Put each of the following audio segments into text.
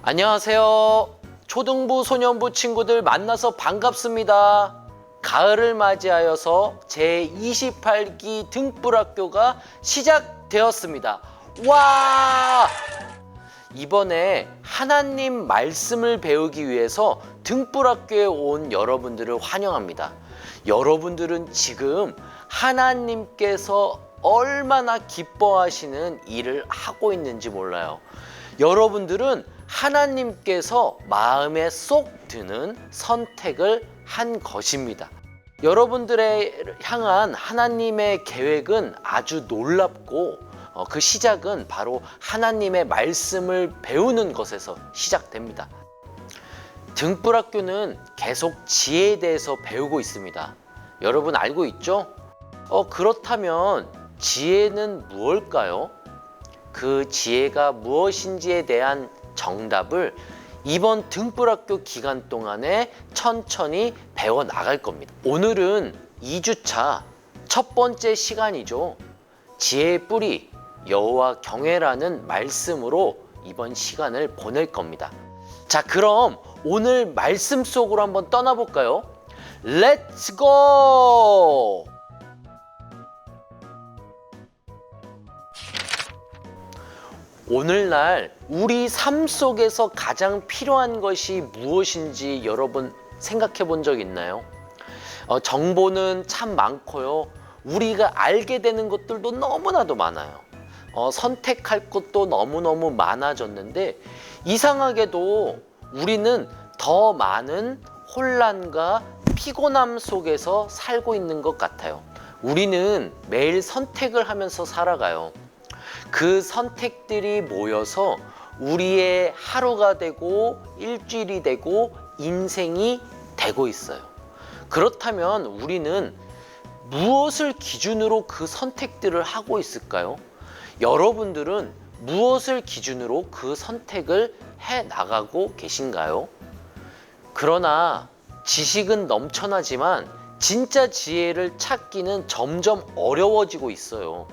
안녕하세요. 초등부, 소년부 친구들 만나서 반갑습니다. 가을을 맞이하여서 제28기 등불학교가 시작되었습니다. 와! 이번에 하나님 말씀을 배우기 위해서 등불학교에 온 여러분들을 환영합니다. 여러분들은 지금 하나님께서 얼마나 기뻐하시는 일을 하고 있는지 몰라요. 여러분들은 하나님께서 마음에 쏙 드는 선택을 한 것입니다. 여러분들의 향한 하나님의 계획은 아주 놀랍고 그 시작은 바로 하나님의 말씀을 배우는 것에서 시작됩니다. 등불학교는 계속 지혜에 대해서 배우고 있습니다. 여러분 알고 있죠? 그렇다면 지혜는 무엇일까요? 그 지혜가 무엇인지에 대한 정답을 이번 등불학교 기간 동안에 천천히 배워 나갈 겁니다. 오늘은 2주차 첫 번째 시간이죠. 지혜의 뿌리 여호와 경외라는 말씀으로 이번 시간을 보낼 겁니다. 자, 그럼 오늘 말씀 속으로 한번 떠나볼까요? 렛츠 고! 오늘날 우리 삶 속에서 가장 필요한 것이 무엇인지 여러분 생각해 본 적 있나요? 정보는 참 많고요. 우리가 알게 되는 것들도 너무나도 많아요. 선택할 것도 너무너무 많아졌는데 이상하게도 우리는 더 많은 혼란과 피곤함 속에서 살고 있는 것 같아요. 우리는 매일 선택을 하면서 살아가요. 그 선택들이 모여서 우리의 하루가 되고 일주일이 되고 인생이 되고 있어요. 그렇다면 우리는 무엇을 기준으로 그 선택들을 하고 있을까요? 여러분들은 무엇을 기준으로 그 선택을 해 나가고 계신가요? 그러나 지식은 넘쳐나지만 진짜 지혜를 찾기는 점점 어려워지고 있어요.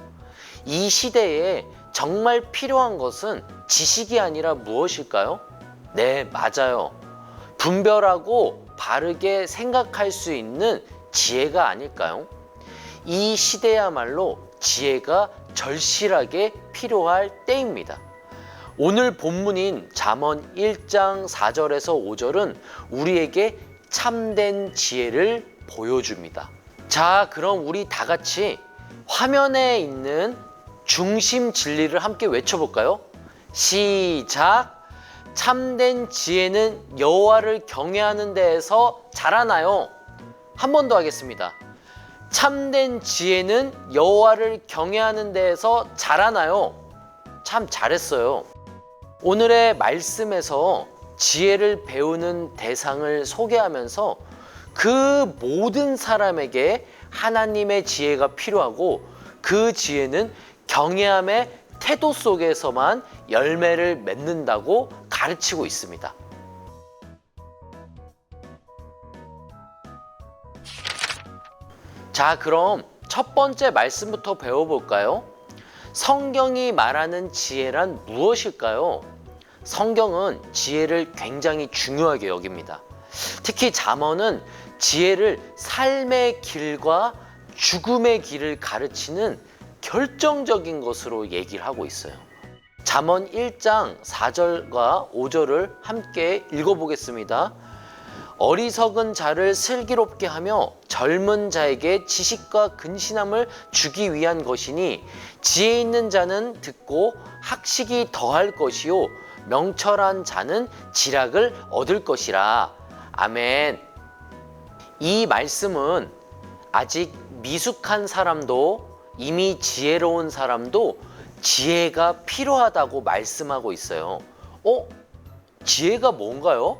이 시대에 정말 필요한 것은 지식이 아니라 무엇일까요? 네, 맞아요. 분별하고 바르게 생각할 수 있는 지혜가 아닐까요? 이 시대야말로 지혜가 절실하게 필요할 때입니다. 오늘 본문인 잠언 1장 4절에서 5절은 우리에게 참된 지혜를 보여줍니다. 자, 그럼 우리 다 같이 화면에 있는 중심 진리를 함께 외쳐볼까요? 시작! 참된 지혜는 여호와를 경외하는 데에서 자라나요. 한 번 더 하겠습니다. 참된 지혜는 여호와를 경외하는 데에서 자라나요. 참 잘했어요. 오늘의 말씀에서 지혜를 배우는 대상을 소개하면서 그 모든 사람에게 하나님의 지혜가 필요하고 그 지혜는 경외함의 태도 속에서만 열매를 맺는다고 가르치고 있습니다. 자, 그럼 첫 번째 말씀부터 배워볼까요? 성경이 말하는 지혜란 무엇일까요? 성경은 지혜를 굉장히 중요하게 여깁니다. 특히 잠언은 지혜를 삶의 길과 죽음의 길을 가르치는 결정적인 것으로 얘기를 하고 있어요. 잠언 1장 4절과 5절을 함께 읽어보겠습니다. 어리석은 자를 슬기롭게 하며 젊은 자에게 지식과 근신함을 주기 위한 것이니 지혜 있는 자는 듣고 학식이 더할 것이요 명철한 자는 지략을 얻을 것이라. 아멘. 이 말씀은 아직 미숙한 사람도 이미 지혜로운 사람도 지혜가 필요하다고 말씀하고 있어요. 지혜가 뭔가요?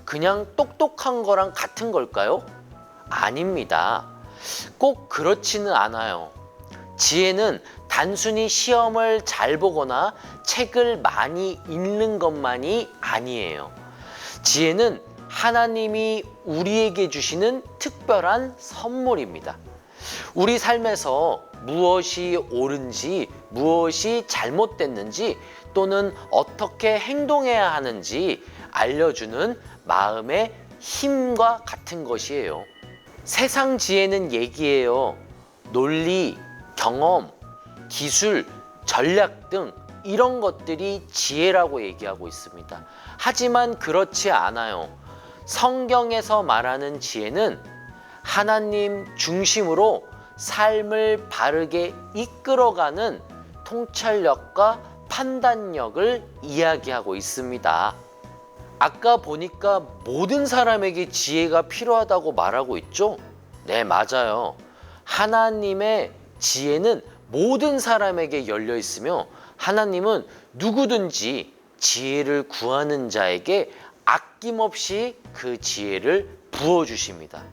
그냥 똑똑한 거랑 같은 걸까요? 아닙니다. 꼭 그렇지는 않아요. 지혜는 단순히 시험을 잘 보거나 책을 많이 읽는 것만이 아니에요. 지혜는 하나님이 우리에게 주시는 특별한 선물입니다. 우리 삶에서 무엇이 옳은지 무엇이 잘못됐는지 또는 어떻게 행동해야 하는지 알려주는 마음의 힘과 같은 것이에요. 세상 지혜는 얘기예요. 논리, 경험, 기술, 전략 등 이런 것들이 지혜라고 얘기하고 있습니다. 하지만 그렇지 않아요. 성경에서 말하는 지혜는 하나님 중심으로 삶을 바르게 이끌어가는 통찰력과 판단력을 이야기하고 있습니다. 아까 보니까 모든 사람에게 지혜가 필요하다고 말하고 있죠? 네, 맞아요. 하나님의 지혜는 모든 사람에게 열려 있으며 하나님은 누구든지 지혜를 구하는 자에게 아낌없이 그 지혜를 부어주십니다.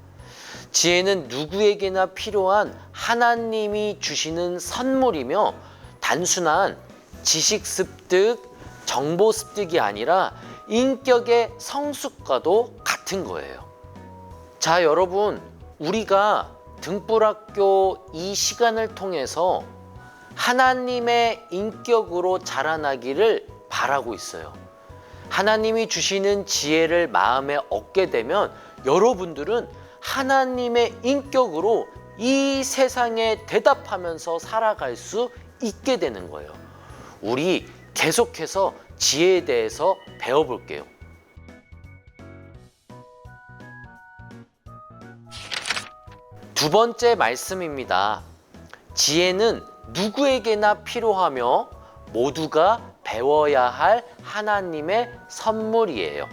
지혜는 누구에게나 필요한 하나님이 주시는 선물이며 단순한 지식 습득, 정보 습득이 아니라 인격의 성숙과도 같은 거예요. 자, 여러분, 우리가 등불학교 이 시간을 통해서 하나님의 인격으로 자라나기를 바라고 있어요. 하나님이 주시는 지혜를 마음에 얻게 되면 여러분들은 하나님의 인격으로 이 세상에 대답하면서 살아갈 수 있게 되는 거예요. 우리 계속해서 지혜에 대해서 배워볼게요. 두 번째 말씀입니다. 지혜는 누구에게나 필요하며 모두가 배워야 할 하나님의 선물이에요.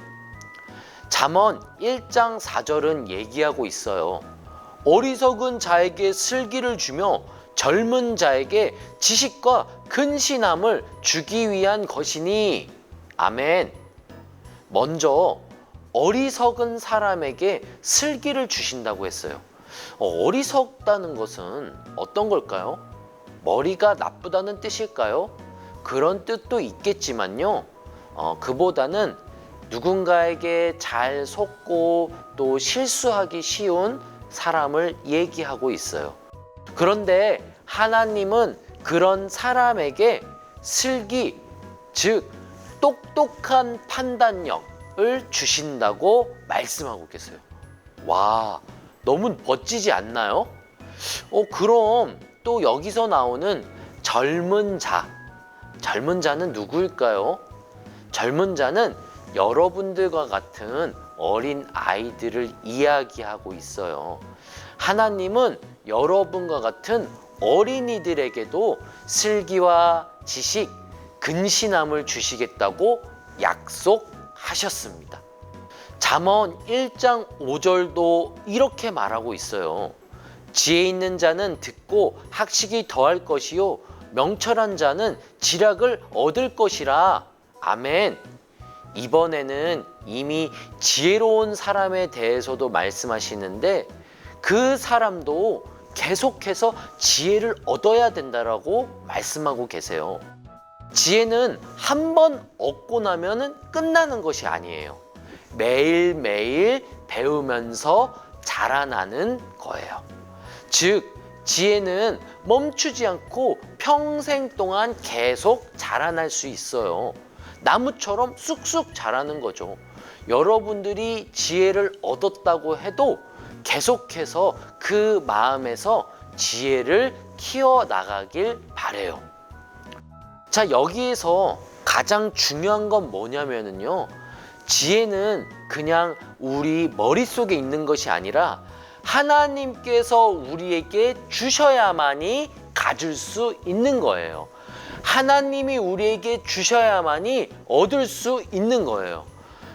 잠언 1장 4절은 얘기하고 있어요. 어리석은 자에게 슬기를 주며 젊은 자에게 지식과 근신함을 주기 위한 것이니. 아멘. 먼저 어리석은 사람에게 슬기를 주신다고 했어요. 어리석다는 것은 어떤 걸까요? 머리가 나쁘다는 뜻일까요? 그런 뜻도 있겠지만요. 그보다는 누군가에게 잘 속고 또 실수하기 쉬운 사람을 얘기하고 있어요. 그런데 하나님은 그런 사람에게 슬기, 즉 똑똑한 판단력을 주신다고 말씀하고 계세요. 와, 너무 멋지지 않나요? 그럼 또 여기서 나오는 젊은 자, 젊은 자는 누구일까요? 젊은 자는 여러분들과 같은 어린 아이들을 이야기하고 있어요. 하나님은 여러분과 같은 어린이들에게도 슬기와 지식, 근신함을 주시겠다고 약속하셨습니다. 잠언 1장 5절도 이렇게 말하고 있어요. 지혜 있는 자는 듣고 학식이 더할 것이요 명철한 자는 지략을 얻을 것이라. 아멘. 이번에는 이미 지혜로운 사람에 대해서도 말씀하시는데 그 사람도 계속해서 지혜를 얻어야 된다라고 말씀하고 계세요. 지혜는 한 번 얻고 나면 끝나는 것이 아니에요. 매일매일 배우면서 자라나는 거예요. 즉, 지혜는 멈추지 않고 평생 동안 계속 자라날 수 있어요. 나무처럼 쑥쑥 자라는 거죠. 여러분들이 지혜를 얻었다고 해도 계속해서 그 마음에서 지혜를 키워나가길 바래요. 자, 여기에서 가장 중요한 건 뭐냐면요. 지혜는 그냥 우리 머릿속에 있는 것이 아니라 하나님께서 우리에게 주셔야만이 가질 수 있는 거예요. 하나님이 우리에게 주셔야만이 얻을 수 있는 거예요.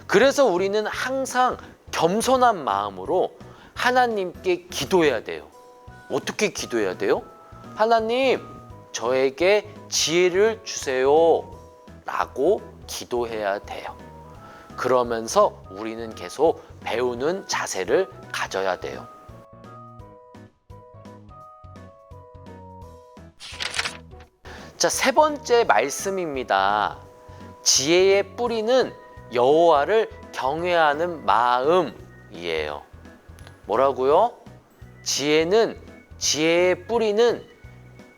그래서 우리는 항상 겸손한 마음으로 하나님께 기도해야 돼요. 어떻게 기도해야 돼요? 하나님, 저에게 지혜를 주세요 라고 기도해야 돼요. 그러면서 우리는 계속 배우는 자세를 가져야 돼요. 자, 세 번째 말씀입니다. 지혜의 뿌리는 여호와를 경외하는 마음이에요. 뭐라고요? 지혜의 뿌리는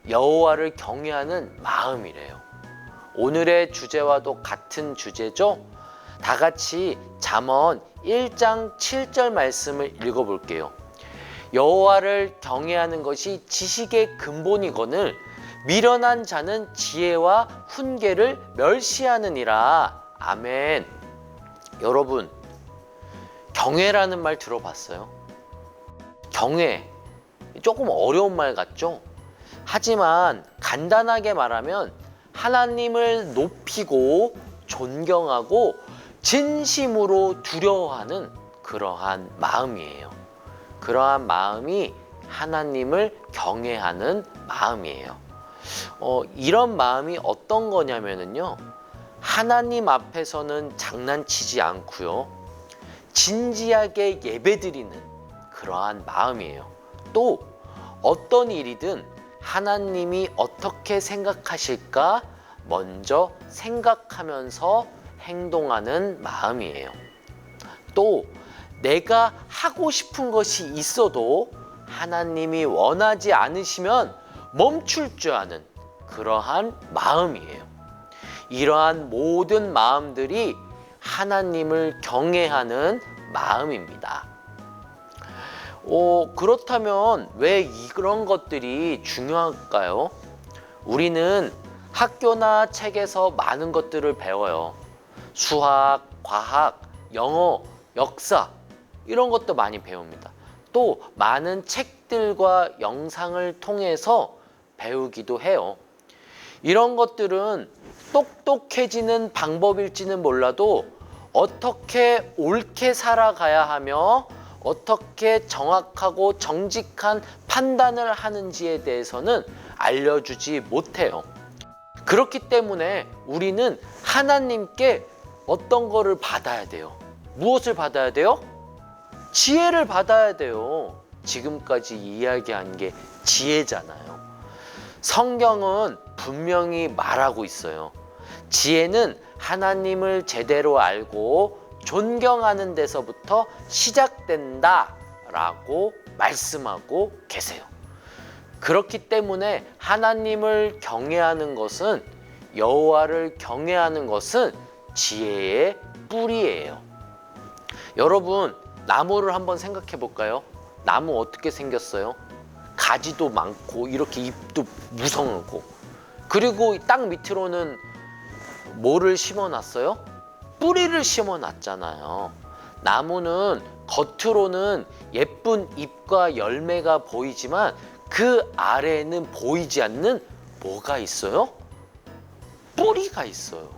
여호와를 경외하는 마음이래요. 오늘의 주제와도 같은 주제죠? 다 같이 잠언 1장 7절 말씀을 읽어볼게요. 여호와를 경외하는 것이 지식의 근본이거늘 미련한 자는 지혜와 훈계를 멸시하느니라. 아멘. 여러분, 경외라는 말 들어봤어요? 경외, 조금 어려운 말 같죠? 하지만 간단하게 말하면 하나님을 높이고 존경하고 진심으로 두려워하는 그러한 마음이에요. 그러한 마음이 하나님을 경외하는 마음이에요. 이런 마음이 어떤 거냐면요, 하나님 앞에서는 장난치지 않고요, 진지하게 예배드리는 그러한 마음이에요. 또 어떤 일이든 하나님이 어떻게 생각하실까 먼저 생각하면서 행동하는 마음이에요. 또 내가 하고 싶은 것이 있어도 하나님이 원하지 않으시면 멈출 줄 아는 그러한 마음이에요. 이러한 모든 마음들이 하나님을 경외하는 마음입니다. 그렇다면 왜 이런 것들이 중요할까요? 우리는 학교나 책에서 많은 것들을 배워요. 수학, 과학, 영어, 역사 이런 것도 많이 배웁니다. 또 많은 책들과 영상을 통해서 배우기도 해요. 이런 것들은 똑똑해지는 방법일지는 몰라도 어떻게 옳게 살아가야 하며 어떻게 정확하고 정직한 판단을 하는지에 대해서는 알려주지 못해요. 그렇기 때문에 우리는 하나님께 어떤 거를 받아야 돼요? 무엇을 받아야 돼요? 지혜를 받아야 돼요. 지금까지 이야기한 게 지혜잖아요. 성경은 분명히 말하고 있어요. 지혜는 하나님을 제대로 알고 존경하는 데서부터 시작된다라고 말씀하고 계세요. 그렇기 때문에 하나님을 경외하는 것은, 여호와를 경외하는 것은 지혜의 뿌리예요. 여러분, 나무를 한번 생각해 볼까요? 나무 어떻게 생겼어요? 가지도 많고 이렇게 잎도 무성하고, 그리고 땅 밑으로는 뭐를 심어놨어요? 뿌리를 심어놨잖아요. 나무는 겉으로는 예쁜 잎과 열매가 보이지만 그 아래에는 보이지 않는 뭐가 있어요? 뿌리가 있어요.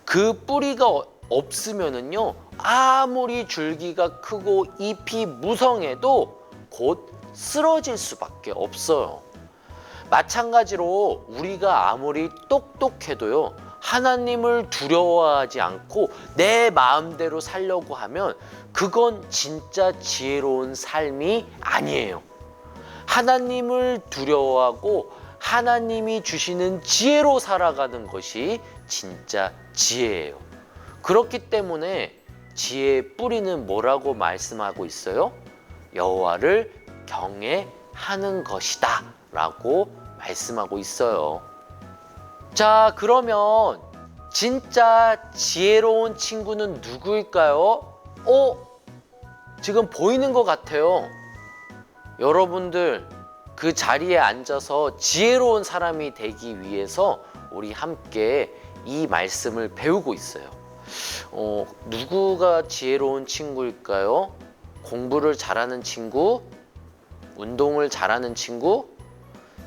그 뿌리가 없으면은요, 아무리 줄기가 크고 잎이 무성해도 곧 쓰러질 수밖에 없어요. 마찬가지로 우리가 아무리 똑똑해도요, 하나님을 두려워하지 않고 내 마음대로 살려고 하면 그건 진짜 지혜로운 삶이 아니에요. 하나님을 두려워하고 하나님이 주시는 지혜로 살아가는 것이 진짜 지혜예요. 그렇기 때문에 지혜의 뿌리는 뭐라고 말씀하고 있어요? 여호와를 경외하는 것이다 라고 말씀하고 있어요. 자, 그러면 진짜 지혜로운 친구는 누구일까요? 지금 보이는 것 같아요. 여러분들, 그 자리에 앉아서 지혜로운 사람이 되기 위해서 우리 함께 이 말씀을 배우고 있어요. 누구가 지혜로운 친구일까요? 공부를 잘하는 친구? 운동을 잘하는 친구?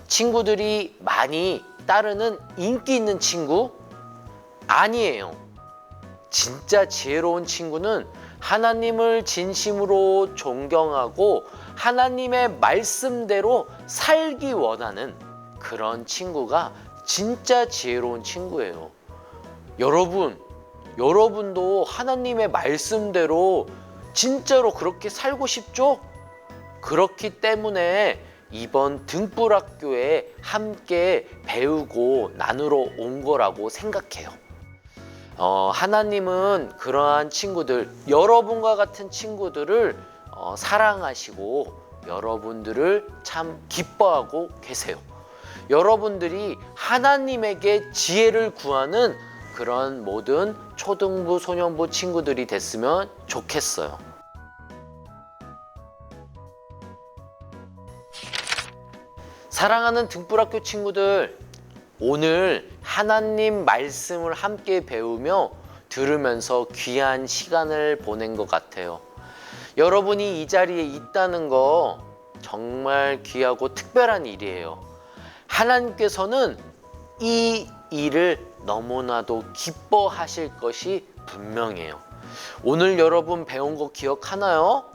친구들이 많이 따르는 인기 있는 친구? 아니에요. 진짜 지혜로운 친구는 하나님을 진심으로 존경하고 하나님의 말씀대로 살기 원하는 그런 친구가 진짜 지혜로운 친구예요. 여러분도 하나님의 말씀대로 진짜로 그렇게 살고 싶죠? 그렇기 때문에 이번 등불학교에 함께 배우고 나누러 온 거라고 생각해요. 하나님은 그러한 친구들, 여러분과 같은 친구들을 사랑하시고 여러분들을 참 기뻐하고 계세요. 여러분들이 하나님에게 지혜를 구하는 그런 모든 초등부, 소년부 친구들이 됐으면 좋겠어요. 사랑하는 등불학교 친구들, 오늘 하나님 말씀을 함께 배우며 들으면서 귀한 시간을 보낸 것 같아요. 여러분이 이 자리에 있다는 거 정말 귀하고 특별한 일이에요. 하나님께서는 이 일을 너무나도 기뻐하실 것이 분명해요. 오늘 여러분 배운 거 기억하나요?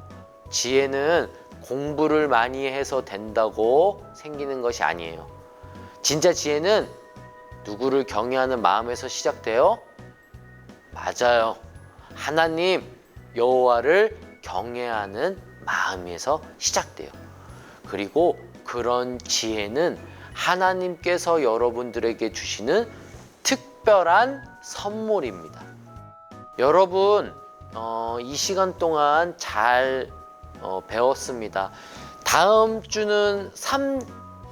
지혜는 공부를 많이 해서 된다고 생기는 것이 아니에요. 진짜 지혜는 누구를 경외하는 마음에서 시작돼요? 맞아요. 하나님 여호와를 경외하는 마음에서 시작돼요. 그리고 그런 지혜는 하나님께서 여러분들에게 주시는 특별한 선물입니다. 여러분 이 시간 동안 잘 배웠습니다. 다음 주는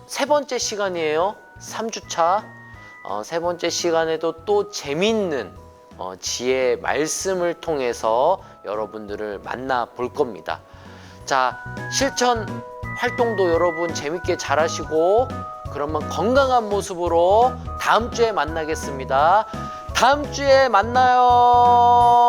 세 번째 시간이에요. 3주차 세 번째 시간에도 또 재밌는 지혜 말씀을 통해서 여러분들을 만나 볼 겁니다. 자, 실천 활동도 여러분 재밌게 잘 하시고 그러면 건강한 모습으로 다음 주에 만나겠습니다. 다음 주에 만나요.